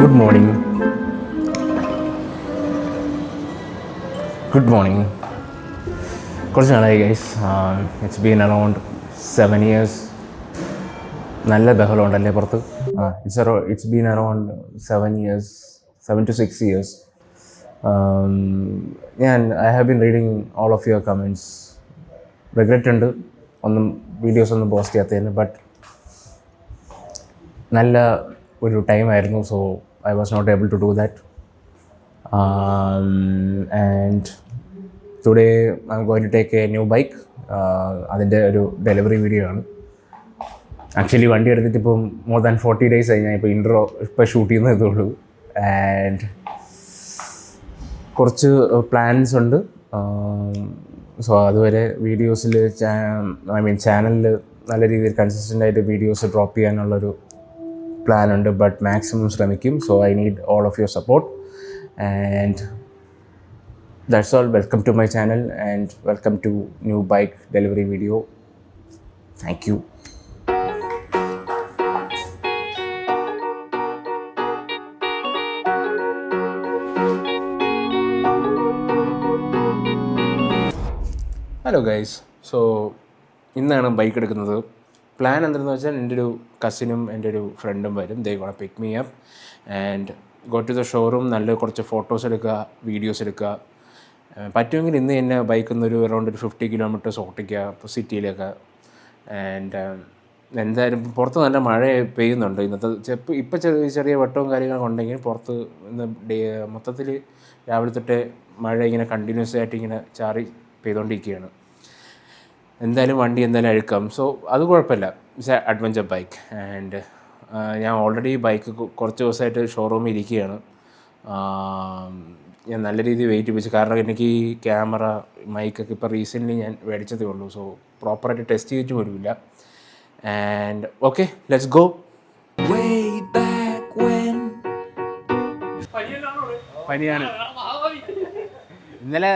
Good morning. Good morning. കുറച്ച് നാളായി guys. It's been around 7 years. നല്ല ബഹളം ഉണ്ടല്ലേ പുറത്ത്. It's been around 7 years, 7 to 6 years. I have been reading all of your comments. Regret ഉണ്ട് ഒന്നും വീഡിയോസ് ഒന്നും പോസ്റ്റ് ചെയ്യാത്തതിന്. ബട്ട് നല്ല ഒരു ടൈമായിരുന്നു. So I was not able to do that. And today I'm going to take a new bike. അതിൻ്റെ ഒരു delivery video ആണ്. ആക്ച്വലി വണ്ടി എടുത്തിട്ട് ഇപ്പം മോർ ദാൻ 40 days ആയി. ഞാൻ ഇപ്പോൾ ഇൻട്രോ ഇപ്പോൾ ഷൂട്ട് ചെയ്യുന്നതേ ഉള്ളൂ. ആൻഡ് കുറച്ച് പ്ലാൻസ് ഉണ്ട്. സോ അതുവരെ വീഡിയോസിൽ ചാനലിൽ നല്ല രീതിയിൽ കൺസിസ്റ്റൻ്റായിട്ട് വീഡിയോസ് ഡ്രോപ്പ് ചെയ്യാനുള്ളൊരു പ്ലാനുണ്ട്. ബട്ട് മാക്സിമം ശ്രമിക്കും. So I need all of your support. And that's all. Welcome to my channel and welcome to new bike delivery video. Thank you. Hello guys. So ഇന്നാണ് bike എടുക്കുന്നത്. Plan എന്താണെന്ന് വെച്ചാൽ എൻ്റെ ഒരു കസിനും എൻ്റെ ഒരു ഫ്രണ്ടും വരും. They gonna pick me up and go to the showroom. നല്ല കുറച്ച് ഫോട്ടോസ് എടുക്കുക, വീഡിയോസ് എടുക്കുക. പറ്റുമെങ്കിൽ ഇന്ന് തന്നെ ബൈക്കിൽ നിന്നൊരു അറൗണ്ട് ഒരു 50 kilometers ഓട്ടിക്കുക ഇപ്പോൾ സിറ്റിയിലൊക്കെ. ആൻഡ് എന്തായാലും പുറത്ത് നല്ല മഴ പെയ്യുന്നുണ്ട് ഇന്നത്തെ. ഇപ്പോൾ ചെറിയ ചെറിയ വെട്ടവും കാര്യങ്ങളൊക്കെ ഉണ്ടെങ്കിൽ പുറത്ത് ഇന്ന് മൊത്തത്തിൽ രാവിലെ തൊട്ടേ മഴ ഇങ്ങനെ കണ്ടിന്യൂസ് ആയിട്ട് ഇങ്ങനെ ചാറി പെയ്തുകൊണ്ടിരിക്കുകയാണ്. എന്തായാലും വണ്ടി എന്തായാലും അഴുക്കാം. സോ അത് കുഴപ്പമില്ല. It's A adventure bike. And ഞാൻ ഓൾറെഡി ബൈക്ക് കുറച്ച് ദിവസമായിട്ട് ഷോറൂമിൽ ഇരിക്കുകയാണ്. ഞാൻ നല്ല രീതിയിൽ വെയിറ്റ് വെച്ച്. കാരണം എനിക്ക് ഈ ക്യാമറ മൈക്കൊക്കെ ഇപ്പോൾ റീസെൻ്റ്ലി ഞാൻ മേടിച്ചതേ ഉള്ളൂ. സോ പ്രോപ്പറായിട്ട് ടെസ്റ്റ് ചെയ്തിട്ട് പോലുമില്ല. And okay, let's go. പനിയാണ്. ഇന്നലെ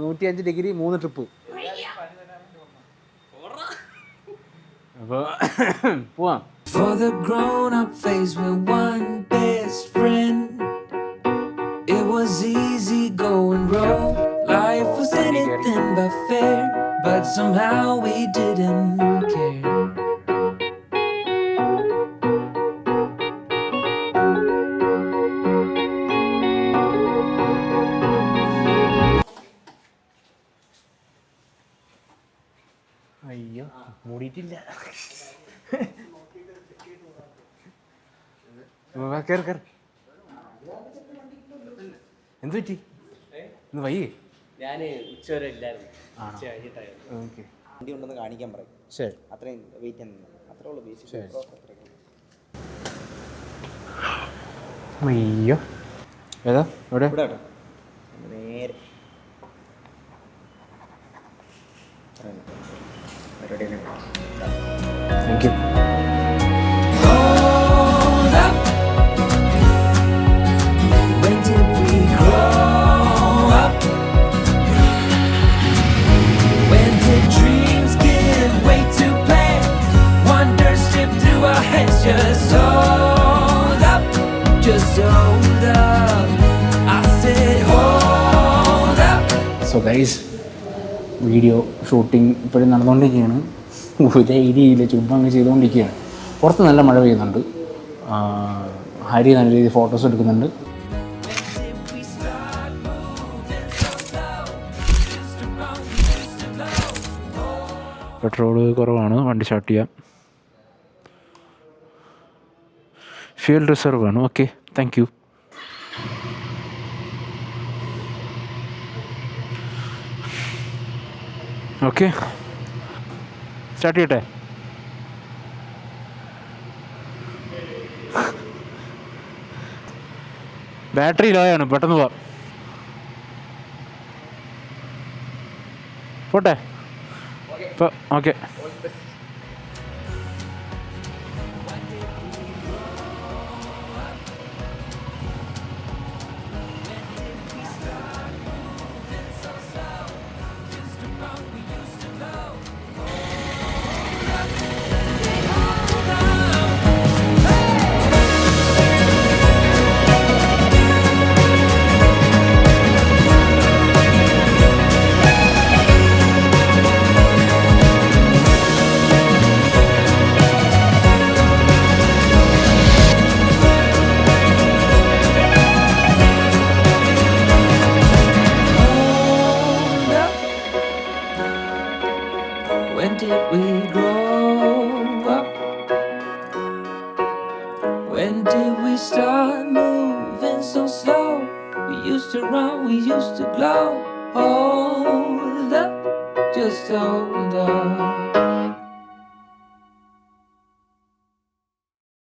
105 degree 3 ട്രിപ്പ്. അപ്പോൾ പോവാം. For the grown-up phase we're one best friend. It was easy going wrong. Life was anything but fair, but somehow we didn't care. അയ്യോ മൂടിയിട്ടില്ല. കയറി എന്ത് പറ്റി? ഇന്ന് വയ്യേ? ഞാൻ ഉച്ചവരെ ഇല്ലായിരുന്നു. ഓക്കെ, വണ്ടി ഉണ്ടെന്ന് കാണിക്കാൻ പറയും. ശരി. അത്രയും വെയിറ്റ് തന്നെ അത്രേ ഉള്ളൂ. ബേസിക് അയ്യോ ഏതാ ഇവിടെ? ഇവിടെ കേട്ടോ നേരെ പരിപാടി. Thank you. Hold up. When did we grow up? When did dreams give way to pain? Wonders slip through our heads. Just hold up. Just hold up. I said hold up. So guys, video shooting ഇപ്പോഴും നടന്നുകൊണ്ടിരിക്കുകയാണ്. ഒരു ഐഡിയയില്ല, ചുമ്മാ അങ്ങ് ചെയ്തുകൊണ്ടിരിക്കുകയാണ്. പുറത്ത് നല്ല മഴ പെയ്യുന്നുണ്ട്. ഹരി നല്ല രീതിയിൽ ഫോട്ടോസ് എടുക്കുന്നുണ്ട്. പെട്രോള് കുറവാണ്, വണ്ടി സ്റ്റാർട്ട് ചെയ്യാം. ഫ്യൂൽ റിസർവ് ആണ്. Okay, thank you. Okay, start ചെയ്യട്ടെ? ബാറ്ററി ലോ ആണ്, പെട്ടെന്ന് പോവാം. പോട്ടെ ഇപ്പോൾ. Okay, When did we start moving so slow? We used to run, we used to glow. Hold up, just hold up.